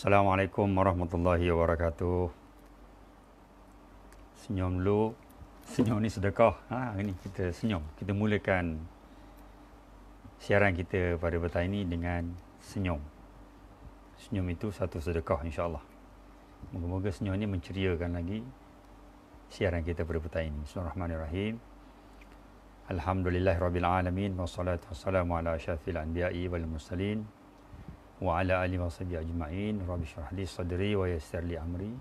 Assalamualaikum warahmatullahi wabarakatuh. Senyum dulu. Senyum ni sedekah. Hari ni kita senyum. Kita mulakan siaran kita pada petang ini dengan senyum. Senyum itu satu sedekah, insya-Allah. Moga-moga senyum ni menceriakan lagi siaran kita pada petang ini. Bismillahirrahmanirrahim. Alhamdulillahirabbil alamin wassalatu wassalamu ala asyrafil anbiya'i wal mursalin wa ala alihi washabihi ajma'in. Rabbi shrah li sadri wa yassir li amri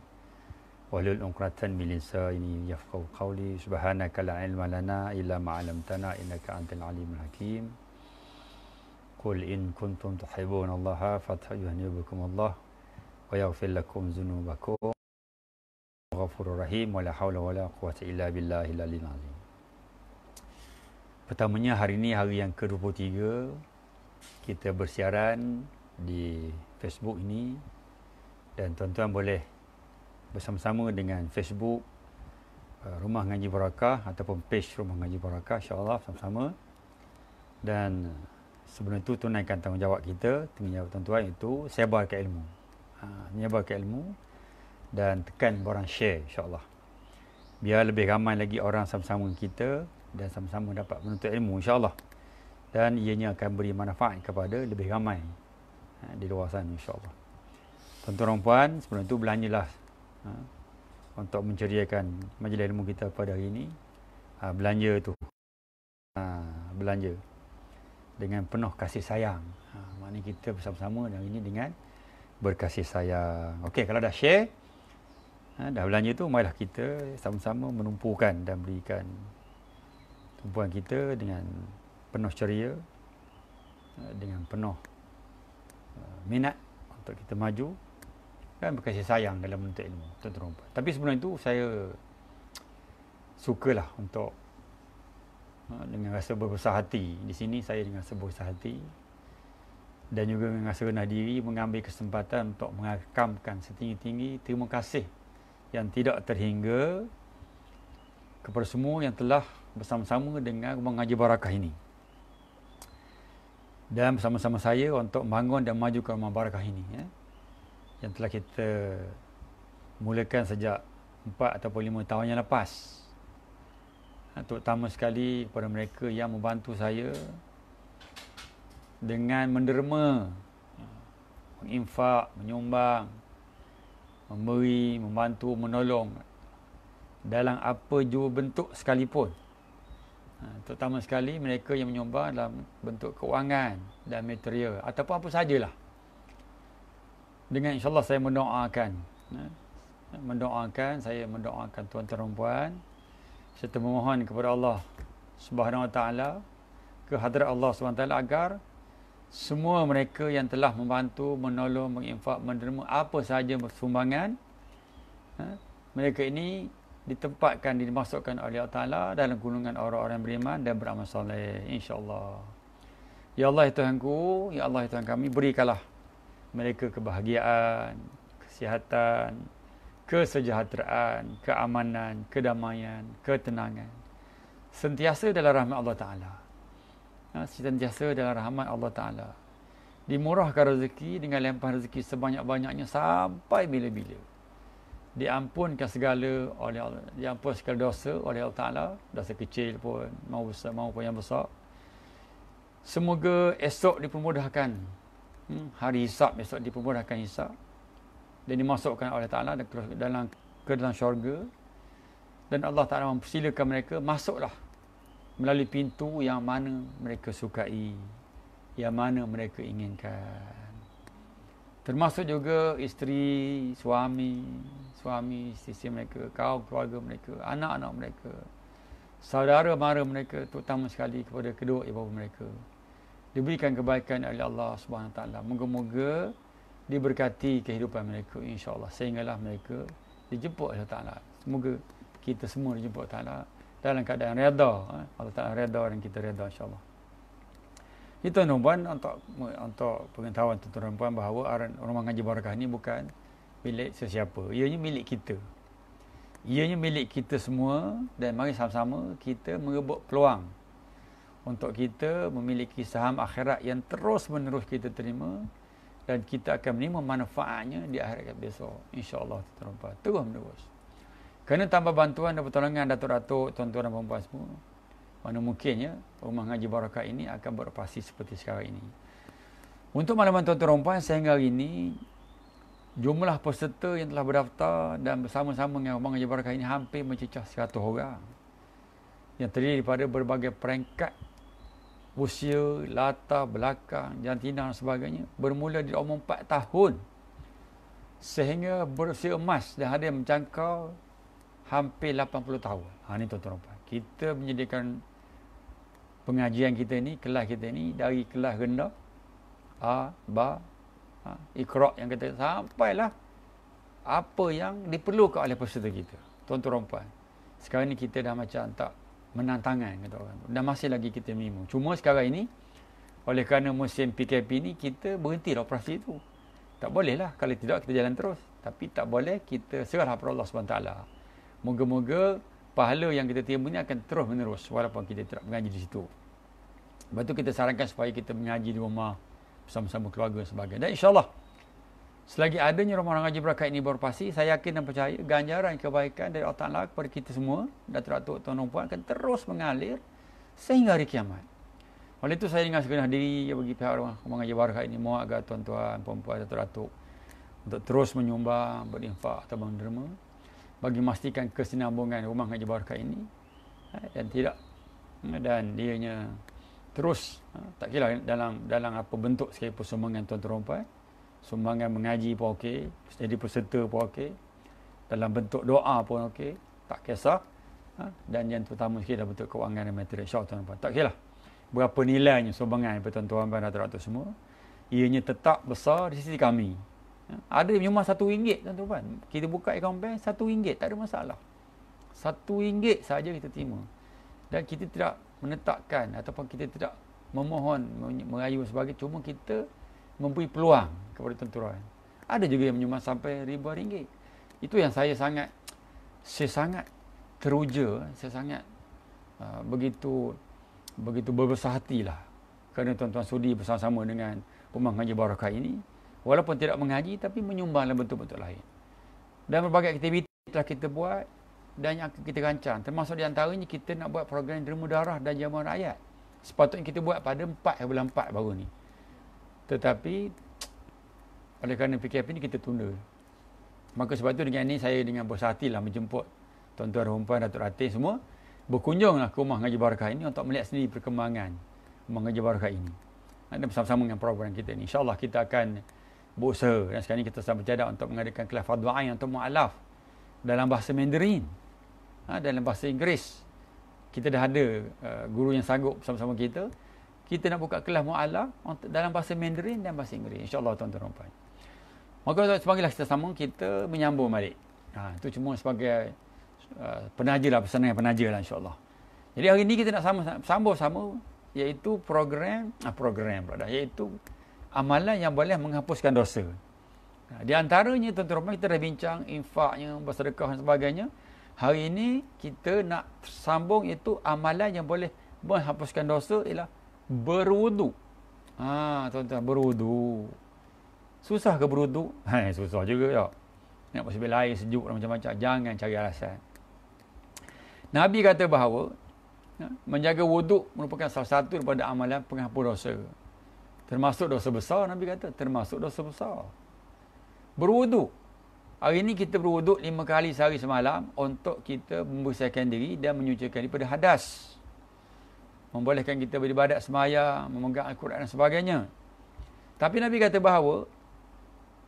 wahlul 'uqdatam min lisani yafqahu qawli. Subhanaka la ilma lana illa ma 'allamtana innaka antal alimul hakim. Qul in kuntum tuhibbunallaha fattabi'uhibbukumullah wa yaghfir lakum dzunubakum ghafurur rahim wa la haula wa la quwwata illa billahil aliyyil azim. Pertamanya, hari ini hari yang ke-23 kita bersiaran di Facebook ini, dan tuan-tuan boleh bersama-sama dengan Facebook Rumah Ngaji Barakah ataupun page Rumah Ngaji Barakah, insya-Allah sama-sama. Dan sebelum itu, tunaikan tanggungjawab kita, tanggungjawab tuan-tuan itu sebarkan ilmu. Menyebarkan ilmu dan tekan borang share, insya-Allah. Biar lebih ramai lagi orang sama-sama kita dan sama-sama dapat menuntut ilmu, insya-Allah. Dan ianya akan beri manfaat kepada lebih ramai di luar sana, insya-Allah. Tuan-tuan dan puan, sebelum itu belanjalah untuk menceriakan majlis ilmu kita pada hari ini. Belanja tu belanja dengan penuh kasih sayang. Maknanya kita bersama-sama hari ini dengan berkasih sayang. Okey, kalau dah share, dah belanja tu, marilah kita sama-sama menumpukan dan berikan tumpuan kita dengan penuh ceria, dengan penuh minat untuk kita maju dan berkasih sayang dalam menuntut ilmu, tuan-tuan. Tapi sebelum itu, saya sukalah untuk dengan rasa berbesar hati. Di sini saya dengan rasa berbesar hati dan juga dengan rasa rendah diri mengambil kesempatan untuk mengakamkan setinggi-tinggi terima kasih yang tidak terhingga kepada semua yang telah bersama-sama dengan Rumah Ngaji Barakah ini, dan bersama-sama saya untuk membangun dan memajukan Rumah Barakah ini, yang telah kita mulakan sejak 4 ataupun 5 tahun yang lepas. Terutama sekali kepada mereka yang membantu saya dengan menderma, menginfak, menyumbang, memberi, membantu, menolong dalam apa jua bentuk sekalipun. Terutama sekali mereka yang menyumbang dalam bentuk keuangan dan material ataupun apa sajalah. Dengan insya-Allah saya mendoakan, saya mendoakan tuan-tuan dan puan, serta memohon kepada Allah Subhanahu Wa Taala, ke hadrat Allah Subhanahu Wa Taala, agar semua mereka yang telah membantu, menolong, menginfak, menderma apa sahaja sumbangan, mereka ini ditempatkan, dimasukkan oleh Allah Ta'ala dalam golongan orang-orang beriman dan beramal soleh, insya-Allah. Ya Allah, ya Tuhanku, ya Allah, ya Tuhan kami, berikanlah mereka kebahagiaan, kesihatan, kesejahteraan, keamanan, kedamaian, ketenangan, sentiasa dalam rahmat Allah Ta'ala. Sentiasa dalam rahmat Allah Ta'ala. Dimurahkan rezeki dengan limpahan rezeki sebanyak-banyaknya sampai bila-bila. Diampunkan segala oleh Allah, diampunkan segala dosa oleh Allah Ta'ala, dosa kecil pun maupun yang besar. Semoga esok dipermudahkan, hari hisab esok dipermudahkan hisab dan dimasukkan oleh Ta'ala ke dalam syurga, dan Allah Ta'ala mempersilakan mereka masuklah melalui pintu yang mana mereka sukai, yang mana mereka inginkan. Termasuk juga isteri, suami, isteri mereka, kaum keluarga mereka, anak-anak mereka, saudara mara mereka, terutama sekali kepada kedua ibu bapa mereka. Diberikan kebaikan oleh Allah Subhanahu Wa Taala. Moga-moga diberkati kehidupan mereka, insya-Allah, sehinggalah mereka dijemput oleh Allah Taala. Semoga kita semua dijemput Allah Taala dalam keadaan redha. Allah Taala redha dan kita redha, insya-Allah. Itu tuan-tuan, untuk pengetahuan tuan-tuan puan bahawa Rumah Ngaji Barakah ini bukan milik sesiapa. Ianya milik kita. Ianya milik kita semua, dan mari sama-sama kita merebut peluang untuk kita memiliki saham akhirat yang terus-menerus kita terima dan kita akan menerima manfaatnya di akhirat besok. InsyaAllah tuan-tuan terus menerus. Kerana tanpa bantuan dan pertolongan datuk-datuk, tuan-tuan dan puan-puan semua, mana mungkinnya Rumah Ngaji Barakah ini akan beroperasi seperti sekarang ini. Untuk makluman tuan-tuan dan puan, sehingga hari ini jumlah peserta yang telah berdaftar dan bersama-sama dengan Rumah Ngaji Barakah ini hampir mencecah 100 orang. Yang terdiri daripada berbagai peringkat usia, latar belakang, jantina dan sebagainya. Bermula dari umur 4 tahun sehingga berusia emas dan ada yang menjangkau hampir 80 tahun. Ini tuan-tuan dan puan. Kita menyediakan pengajian kita ni, kelas kita ni dari kelas rendah A, Ba, Iqra yang kita sampailah apa yang diperlukan oleh peserta kita. Tuan-tuan dan puan. Sekarang ni kita dah macam tak menang tangan kata orang. Dan masih lagi kita minimum. Cuma sekarang ini oleh kerana musim PKP ni kita berhenti operasi itu. Tak boleh lah. Kalau tidak kita jalan terus. Tapi tak boleh kita serahlah pada Allah SWT. Moga-moga pahala yang kita terima ni akan terus menerus walaupun kita tidak mengaji di situ. Lepas tu kita sarankan supaya kita mengaji di rumah bersama-sama keluarga dan sebagainya. Dan insyaAllah selagi adanya Rumah Ngaji Barakah ini beroperasi, saya yakin dan percaya ganjaran kebaikan dari Allah Ta'ala kepada kita semua, datuk-datuk, tuan-tuan dan puan akan terus mengalir sehingga hari kiamat. Oleh itu saya dengan segenap diri bagi pihak Rumah Ngaji Barakah ini mohon agar tuan-tuan, puan-puan, datuk-datuk untuk terus menyumbang, berinfak atau menderma bagi memastikan kesinambungan Rumah Ngaji Barakah ini dan dianya terus tak kira dalam apa bentuk sekalipun sumbangan tuan-tuan dan puan. Sumbangan mengaji pun okey, jadi peserta pun okey, dalam bentuk doa pun okey, tak kisah. Dan yang terutama sekali dalam bentuk kewangan dan material, insya-Allah tuan-tuan. Tak kira berapa nilainya sumbangan daripada tuan-tuan dan datuk-datuk semua, ianya tetap besar di sisi kami. Ada menyumbang RM1 tuan-tuan. Kita buka akaun bank RM1, tak ada masalah. RM1 saja kita terima. Dan kita tidak menetapkan ataupun kita tidak memohon, merayu sebagai, cuma kita memberi peluang kepada tuan-tuan. Ada juga yang menyumbang sampai ribuan ringgit. Itu yang saya sangat teruja, saya sangat begitu berbesar hatilah kerana tuan-tuan sudi bersama-sama dengan Rumah Ngaji Barakah ini, walaupun tidak mengaji tapi menyumbang dalam bentuk-bentuk lain. Dan berbagai aktiviti telah kita buat dan yang kita rancang, termasuk di antaranya kita nak buat program derma darah dan jamuan rakyat. Sepatutnya kita buat pada bulan 4 baru ni. Tetapi oleh kerana PKP ni kita tunda. Maka sebab tu dengan ini saya dengan besar hatilah menjemput tuan-tuan dan puan, Datuk Ratih semua berkunjunglah ke Rumah Ngaji Barakah ini untuk melihat sendiri perkembangan Rumah Ngaji Barakah ini. Dan bersama-sama dengan program kita ni, insya-Allah kita akan berusaha dan sekarang ni kita sedang bercadang untuk mengadakan kelas fardu ain untuk mualaf dalam bahasa Mandarin, dalam bahasa Inggeris. Kita dah ada guru yang sanggup bersama-sama kita. Kita nak buka kelas mu'alaf dalam bahasa Mandarin dan bahasa Inggeris. InsyaAllah tuan-tuan dan puan. Maka sebagailah kita sama, kita menyambung balik. Itu cuma sebagai penaja lah, pesanan penaja lah insyaAllah. Jadi hari ini kita nak sambung sama, iaitu iaitu amalan yang boleh menghapuskan dosa. Di antaranya tuan-tuan dan puan, kita dah bincang infaknya, bersedekah dan sebagainya. Hari ini kita nak sambung iaitu amalan yang boleh menghapuskan dosa ialah berwuduk. Tuan-tuan, berwuduk. Susah ke berwuduk? Susah juga ya. Nak pasal air sejuk dan macam-macam. Jangan cari alasan. Nabi kata bahawa menjaga wuduk merupakan salah satu daripada amalan penghapus dosa. Termasuk dosa besar, Nabi kata. Termasuk dosa besar. Berwuduk. Hari ini kita berwuduk 5 kali sehari semalam untuk kita membersihkan diri dan menyucikan diri daripada hadas. Membolehkan kita beribadat sembahyang, memegang Al-Quran dan sebagainya. Tapi Nabi kata bahawa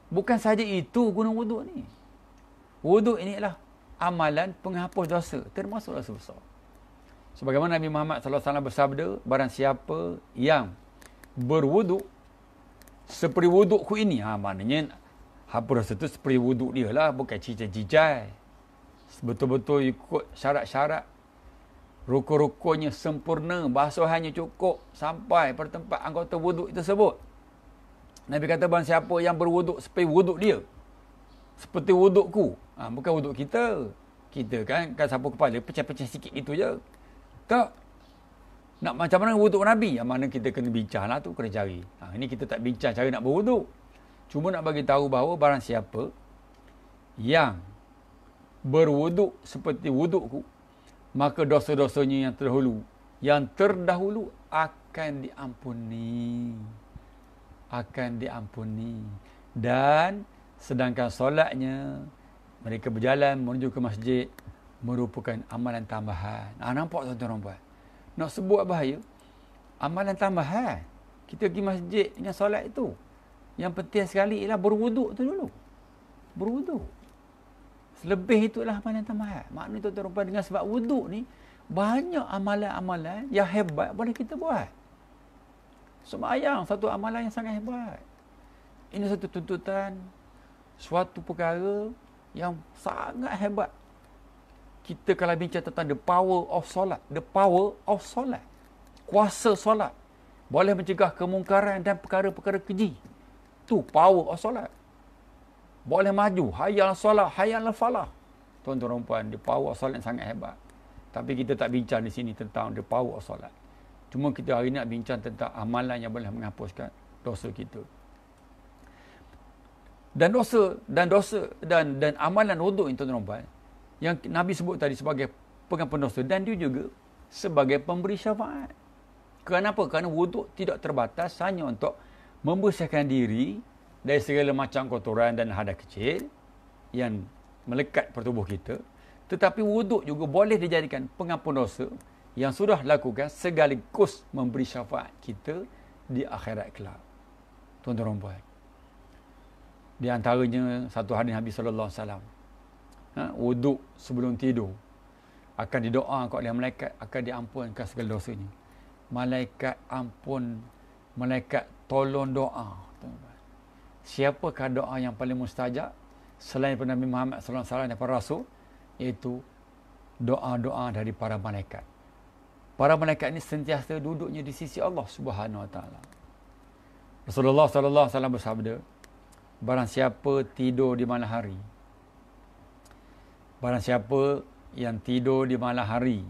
bukan saja itu guna wuduk ni. Wuduk ini adalah amalan penghapus dosa, termasuk dosa besar. Sebagaimana Nabi Muhammad SAW bersabda, barang siapa yang berwuduk seperti wudukku ini, maknanya hapus dosa itu seperti wuduk dia lah, bukan cicai-cicai. Betul-betul ikut syarat-syarat, rukun-rukunnya sempurna, basuhannya cukup sampai pada tempat anggota wuduk tersebut. Nabi kata barang siapa yang berwuduk seperti wuduk dia, seperti wudukku, bukan wuduk kita. Kita kan sapu kepala pecah-pecah sikit itu je. Tak. Nak macam mana wuduk Nabi? Yang mana kita kena bincang lah tu, kena cari. Ini kita tak bincang cara nak berwuduk. Cuma nak bagi tahu bahawa barang siapa yang berwuduk seperti wudukku, maka dosa-dosanya yang terdahulu akan diampuni. Akan diampuni. Dan sedangkan solatnya, mereka berjalan menuju ke masjid, merupakan amalan tambahan. Nampak tuan-tuan puan? Nak sebut bahaya, amalan tambahan. Kita pergi masjid dengan solat itu. Yang penting sekali ialah berwuduk tu dulu. Berwuduk. Selebih itulah amalan tambahan. Maknanya tuan-tuan puan, dengan sebab wuduk ni, banyak amalan-amalan yang hebat boleh kita buat. Sembahyang satu amalan yang sangat hebat. Ini satu tuntutan, suatu perkara yang sangat hebat. Kita kalau bincang tentang the power of solat. The power of solat. Kuasa solat. Boleh mencegah kemungkaran dan perkara-perkara keji. Tu power of solat. Boleh maju. Hayal solat, hayal falah. Tuan-tuan dan puan, the power of solat sangat hebat. Tapi kita tak bincang di sini tentang the power of solat. Cuma kita hari ini nak bincang tentang amalan yang boleh menghapuskan dosa kita. Dan amalan wuduk ini tuan-tuan dan puan, yang Nabi sebut tadi sebagai pengampun dosa, dan dia juga sebagai pemberi syafaat. Kenapa? Kerana wuduk tidak terbatas hanya untuk membersihkan diri dari segala macam kotoran dan hadas kecil yang melekat pada tubuh kita. Tetapi wuduk juga boleh dijadikan pengampun dosa yang sudah lakukan, sekaligus memberi syafaat kita di akhirat kelak. Tuan-tuan dan puan, di antaranya satu hadis Nabi sallallahu alaihi wasallam, wuduk sebelum tidur akan didoa oleh malaikat, akan diampunkan segala dosanya. Malaikat ampun, malaikat tolong doa. Siapakah doa yang paling mustajab selain Nabi Muhammad sallallahu alaihi wasallam dan para rasul? Iaitu doa-doa dari para malaikat. Para malaikat ini sentiasa duduknya di sisi Allah Subhanahu wa taala. Rasulullah sallallahu alaihi wasallam bersabda, barang siapa tidur di malam hari, barang siapa yang tidur di malam hari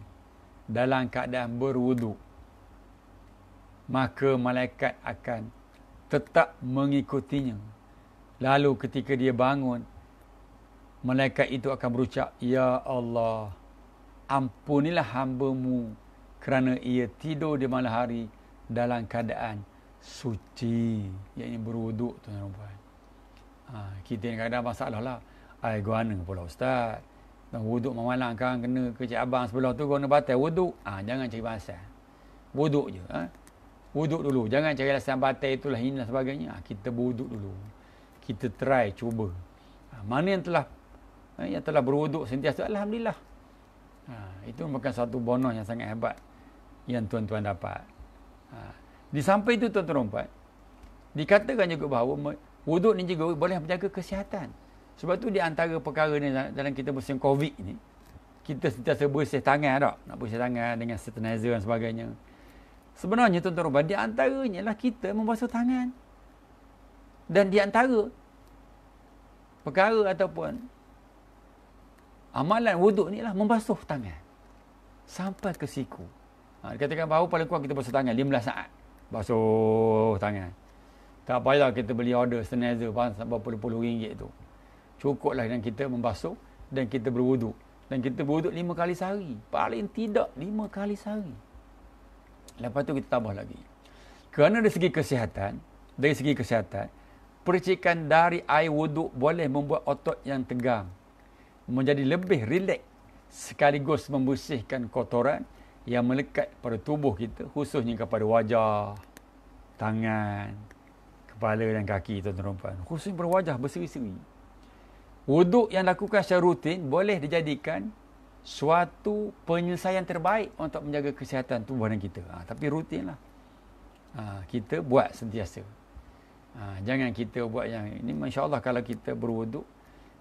dalam keadaan berwuduk, maka malaikat akan tetap mengikutinya. Lalu ketika dia bangun, malaikat itu akan berucap, Ya Allah, ampunilah hamba-Mu kerana ia tidur di malam hari dalam keadaan suci, iaitu berwuduk, tuan-tuan dan puan. Kita ni kadang masalah lah. Guana pula Ustaz, wuduk malam kan kena ke cik abang sebelah tu guna batal wuduk. Jangan cari pasal. Wuduk je. Wuduk dulu. Jangan cari alasan batal itulah ini dan sebagainya. Kita berwuduk dulu. Kita try, cuba. Mana yang telah berwuduk sentiasa, alhamdulillah. Itu merupakan satu bonus yang sangat hebat yang tuan-tuan dapat. Di samping itu tuan-tuan dapat, dikatakan juga bahawa wuduk ni juga boleh menjaga kesihatan. Sebab tu di antara perkara ni dalam kita musim COVID ni, kita sentiasa bersih tangan tak? Nak bersih tangan dengan sanitizer dan sebagainya. Sebenarnya tuan-tuan, di antaranya lah kita membasuh tangan. Dan di antara perkara ataupun amalan wuduk ni lah membasuh tangan sampai ke siku. Dikatakan bahawa paling kurang kita basuh tangan 15 saat. Basuh tangan. Tak payah kita beli order sanitizer berpuluh-puluh ringgit tu. Cukuplah dengan kita membasuh dan kita berwuduk. Dan kita berwuduk 5 kali sehari. Paling tidak 5 kali sehari. Lepas tu kita tambah lagi. Kerana dari segi kesihatan, percikan dari air wuduk boleh membuat otot yang tegang menjadi lebih rileks, sekaligus membersihkan kotoran yang melekat pada tubuh kita, khususnya kepada wajah, tangan, kepala dan kaki, tuan-tuan dan puan. Khususnya pada wajah berseri-seri. Wuduk yang lakukan secara rutin boleh dijadikan suatu penyelesaian terbaik untuk menjaga kesihatan tubuh dan kita. Tapi rutinlah. Kita buat sentiasa. Jangan kita buat yang ini. Masya-Allah, kalau kita berwuduk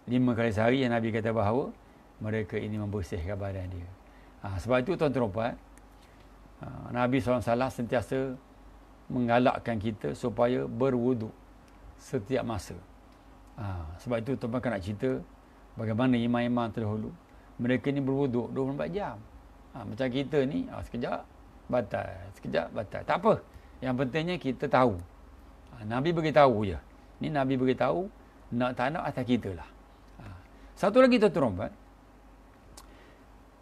5 kali sehari, yang Nabi kata bahawa mereka ini membersihkan badan dia. Sebab itu tuan-tuan dan puan, Nabi SAW sentiasa menggalakkan kita supaya berwuduk setiap masa. Sebab itu tuan-tuan kan nak cerita bagaimana imam-imam terdahulu, mereka ni berwuduk 24 jam. Macam kita ni, sekejap batal, sekejap batal. Tak apa. Yang pentingnya kita tahu. Nabi beritahu je. Ni Nabi beritahu, nak tak nak atas kita lah. Satu lagi tuan-tuan,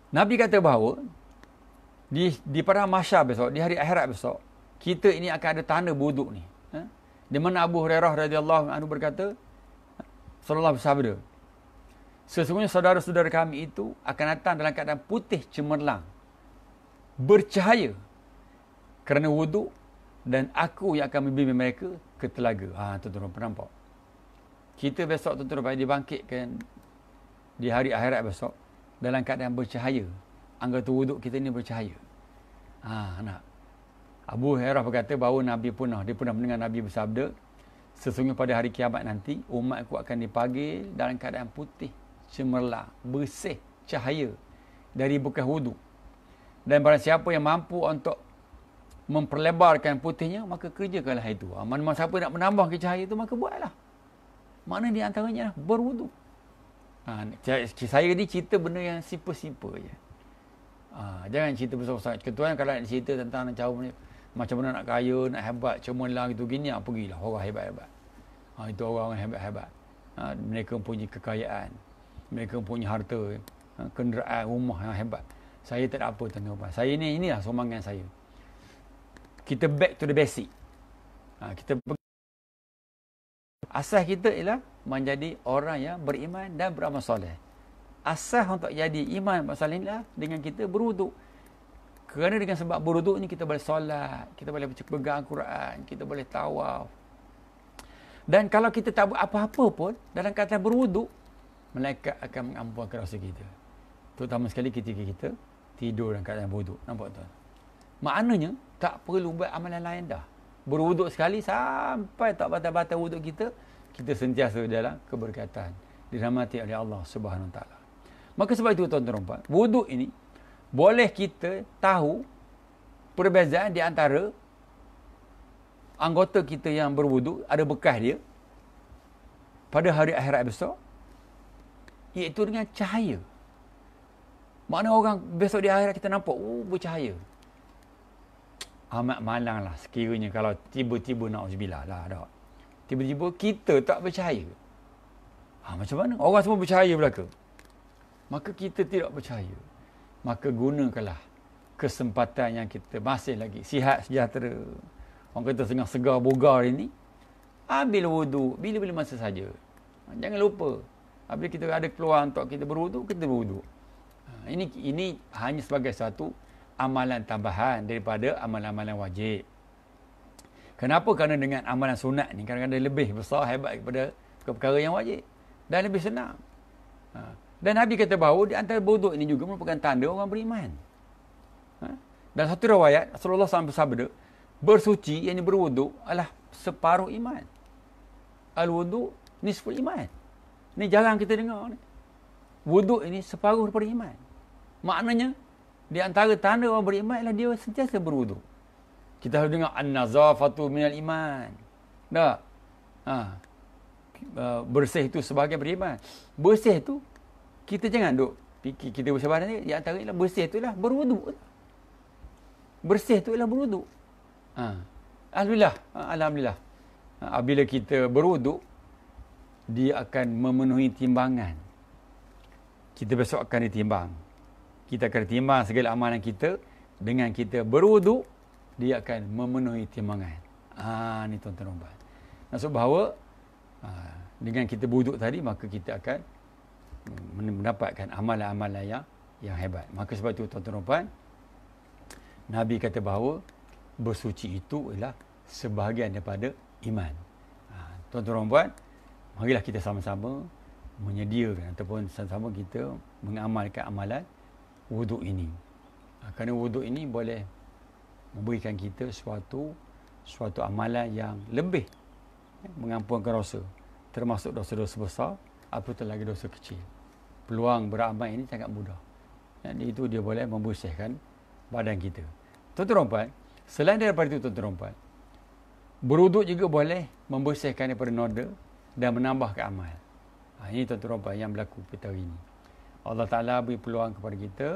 Nabi kata bahawa di padang mahsyar besok, di hari akhirat besok, kita ini akan ada tanda berwuduk ni. Di mana Abu Hurairah radhiyallahu anhu berkata, sallallahu bersabda, sesungguhnya saudara-saudara kami itu akan datang dalam keadaan putih cemerlang, bercahaya kerana wuduk, dan aku yang akan membimbing mereka ke telaga. Tuan-tuan nampak? Kita besok tuan-tuan dibangkitkan di hari akhirat besok dalam keadaan bercahaya. Anggota wuduk kita ini bercahaya. Nak. Abu Hurairah berkata bahawa dia pernah mendengar Nabi bersabda, sesungguhnya pada hari kiamat nanti umatku akan dipanggil dalam keadaan putih cemerlang, bersih, cahaya dari bekas wuduk. Dan barang siapa yang mampu untuk memperlebarkan putihnya, maka kerjakanlah itu. Mana siapa nak menambah cahaya itu, maka buatlah. Mana di antaranya berwuduk. Saya ni cerita benda yang simple-simple je. Jangan cerita besar-besar. Ketuan kalau nak cerita tentang macam mana nak kaya, nak hebat, cemerlang gitu gini, pergilah orang hebat-hebat. Itu orang hebat-hebat. Mereka mempunyai kekayaan, mereka mempunyai harta, kenderaan, rumah yang hebat. Saya tak ada apa tuan-tuan. Saya inilah somangan saya. Kita back to the basic. Asas kita ialah menjadi orang yang beriman dan beramal soleh. Asas untuk jadi iman beramal soleh inilah dengan kita berwuduk. Kerana dengan sebab berwuduk ni kita boleh solat, kita boleh pegang Al-Quran, kita boleh tawaf. Dan kalau kita tak buat apa-apa pun dalam keadaan berwuduk, malaikat akan mengampunkan dosa kita. Terutama sekali ketika kita tidur dalam keadaan berwuduk. Nampak tuan? Maknanya tak perlu buat amalan lain dah. Berwuduk sekali sampai tak batal-batal wuduk kita sentiasa dalam keberkatan, dirahmati oleh Allah Subhanahu Wa Taala. Maka sebab itu tuan-tuan, wuduk ini boleh kita tahu perbezaan di antara anggota kita yang berwuduk, ada bekas dia pada hari akhirat besok, iaitu dengan cahaya. Makna orang besok di akhirat kita nampak, bercahaya. Amat malang lah sekiranya kalau tiba-tiba na'udzubillah lah, tak. Tiba-tiba kita tak bercahaya. Macam mana? Orang semua bercahaya belaka. Maka kita tidak bercahaya. Maka gunakanlah kesempatan yang kita masih lagi sihat sejahtera. Orang kata tengah segar bogar ini, ambil wuduk bila-bila masa saja. Jangan lupa. Apabila kita ada peluang untuk kita berwuduk, kita berwuduk. Ini hanya sebagai satu amalan tambahan daripada amalan-amalan wajib. Kenapa? Kerana dengan amalan sunat ni kadang-kadang lebih besar, hebat daripada perkara yang wajib. Dan lebih senang. Dan Nabi kata bahawa di antara berwuduk ini juga merupakan tanda orang beriman. Dan satu riwayat, Rasulullah SAW bersabda, bersuci, yang berwuduk adalah separuh iman. Al-wuduk nisful iman. Ini jarang kita dengar ni. Wuduk ini separuh daripada iman. Maknanya, di antara tanda orang beriman ialah dia sentiasa berwuduk. Kita harus dengar an-nazafatu minal iman. Tak? Bersih itu sebahagian beriman. Bersih itu, kita jangan duk fikir kita bersih badan ni. Di antara ialah bersih itu ialah berwuduk. Bersih itu ialah berwuduk. Alhamdulillah. Alhamdulillah. Apabila kita berwuduk, dia akan memenuhi timbangan. Kita besok akan ditimbang. Kita akan timbang segala amalan kita. Dengan kita berwuduk, dia akan memenuhi timbangan. Ni tuan-tuan. Maksud bahawa dengan kita berwuduk tadi, maka kita akan mendapatkan amalan-amalan yang hebat. Maka sebab itu tuan-tuan, Nabi kata bahawa bersuci itu ialah sebahagian daripada iman. Tuan-tuan, marilah kita sama-sama menyediakan ataupun sama-sama kita mengamalkan amalan wuduk ini. Kerana wuduk ini boleh memberikan kita suatu amalan yang lebih mengampunkan dosa, termasuk dosa-dosa besar, apatah lagi dosa kecil. Peluang beramal ini sangat mudah. Jadi itu dia boleh membersihkan badan kita. Tuan-tuan, selain daripada itu tuan-tuan, berwuduk juga boleh membersihkan daripada noda dan menambahkan amal. Ini tuan-tuan yang berlaku pada hari ini. Allah Ta'ala beri peluang kepada kita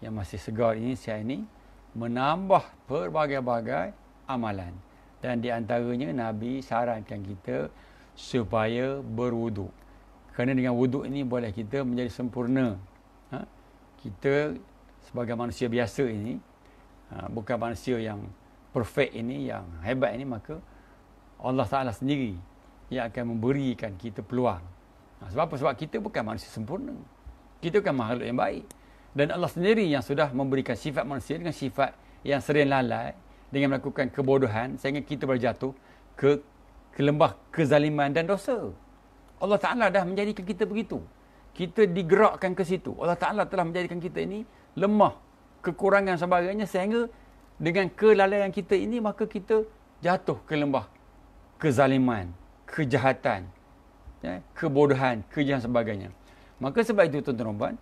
yang masih segar ini, siang ini, menambah berbagai-bagai amalan. Dan di antaranya Nabi sarankan kita supaya berwuduk. Kerana dengan wuduk ini boleh kita menjadi sempurna. Kita sebagai manusia biasa ini, bukan manusia yang perfect ini, yang hebat ini, maka Allah Ta'ala sendiri yang akan memberikan kita peluang. Sebab apa? Sebab kita bukan manusia sempurna. Kita bukan makhluk yang baik. Dan Allah sendiri yang sudah memberikan sifat manusia dengan sifat yang sering lalai, dengan melakukan kebodohan, sehingga kita berjatuh ke lembah kezaliman dan dosa. Allah Ta'ala dah menjadikan kita begitu. Kita digerakkan ke situ. Allah Ta'ala telah menjadikan kita ini lemah, kekurangan sebagainya, sehingga dengan kelalaian kita ini, maka kita jatuh ke lembah kezaliman, kejahatan, kebodohan, kejahatan sebagainya. Maka sebab itu tuan-tuan dan puan,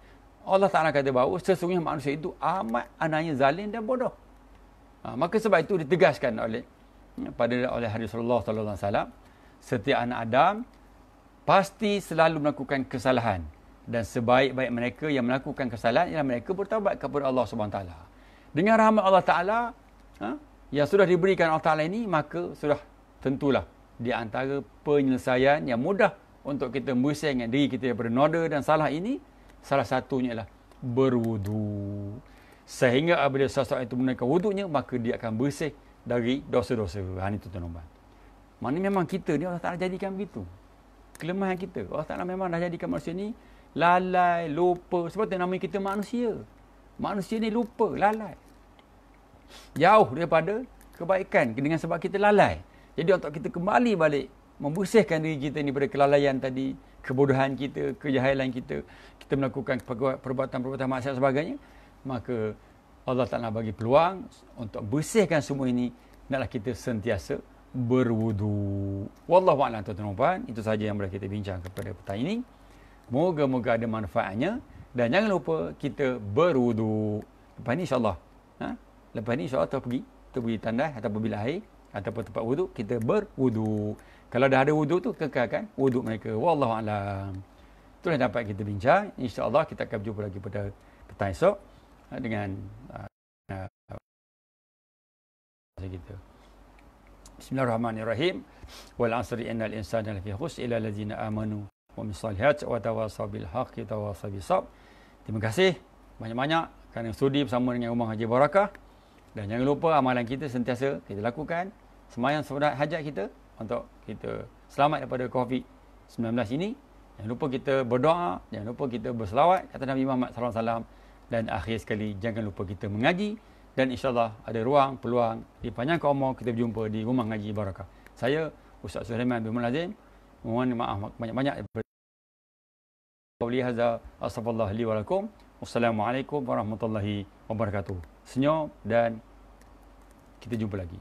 Allah Ta'ala kata bahawa sesungguhnya manusia itu amat anaknya zalim dan bodoh. Maka sebab itu ditegaskan oleh hadis Rasulullah sallallahu alaihi wasallam, setiap anak Adam pasti selalu melakukan kesalahan, dan sebaik-baik mereka yang melakukan kesalahan ialah mereka bertaubat kepada Allah Subhanahu Taala. Dengan rahmat Allah Taala yang sudah diberikan Allah Taala ini, maka sudah tentulah di antara penyelesaian yang mudah untuk kita membersihkan diri kita daripada noda dan salah ini, salah satunya ialah berwudu. Sehingga apabila seseorang itu menggunakan wudunya, maka dia akan bersih dari dosa-dosa. Ini tuan-tuan. Maknanya memang kita ni Allah Ta'ala jadikan begitu. Kelemahan kita. Allah Ta'ala memang dah jadikan manusia ni lalai, lupa. Sebab itu namanya kita manusia. Manusia ni lupa, lalai. Jauh daripada kebaikan dengan sebab kita lalai. Jadi untuk kita kembali balik, membersihkan diri kita ni daripada kelalaian tadi, kebodohan kita, kejahilan kita, kita melakukan perbuatan-perbuatan maksiat sebagainya, maka Allah Ta'ala bagi peluang untuk bersihkan semua ini, hendaklah kita sentiasa berwudu. Wallahu a'lam tuan-tuan dan puan. Itu sahaja yang boleh kita bincang kepada petang ini. Moga-moga ada manfaatnya, dan jangan lupa kita berwudu. Lepas ni insya-Allah, lepas ni insya-Allah kita pergi tandas ataupun bilik air ataupun tempat wudu, kita berwudu. Kalau dah ada wudu tu, kekalkan wudu mereka. Wallahu a'lam. Itulah yang dapat kita bincang. Insya-Allah kita akan berjumpa lagi pada petang esok dengan kita. Bismillahirrahmanirrahim. Wal 'asri innal insana lafi khusr illa allazina amanu wa mis solihat wa tawasaw bil haqqi wa tawasaw bis sabr. Terima kasih banyak-banyak kerana sudi bersama dengan Rumah Haji Barakah, dan jangan lupa amalan kita sentiasa kita lakukan sembahyang sunat hajat kita untuk kita selamat daripada COVID-19 ini. Jangan lupa kita berdoa, jangan lupa kita berselawat atas Nabi Muhammad sallallahu alaihi wasallam, dan akhir sekali jangan lupa kita mengaji, dan insya-Allah ada ruang peluang dipanjangkan umur kita berjumpa di Rumah Ngaji Barakah. Saya Ustaz Sulaiman bin Mulazim mohon maaf banyak-banyak daripada qauli hadza, astaghfirullah li wa lakum. Wassalamualaikum warahmatullahi wabarakatuh. Senyum dan kita jumpa lagi.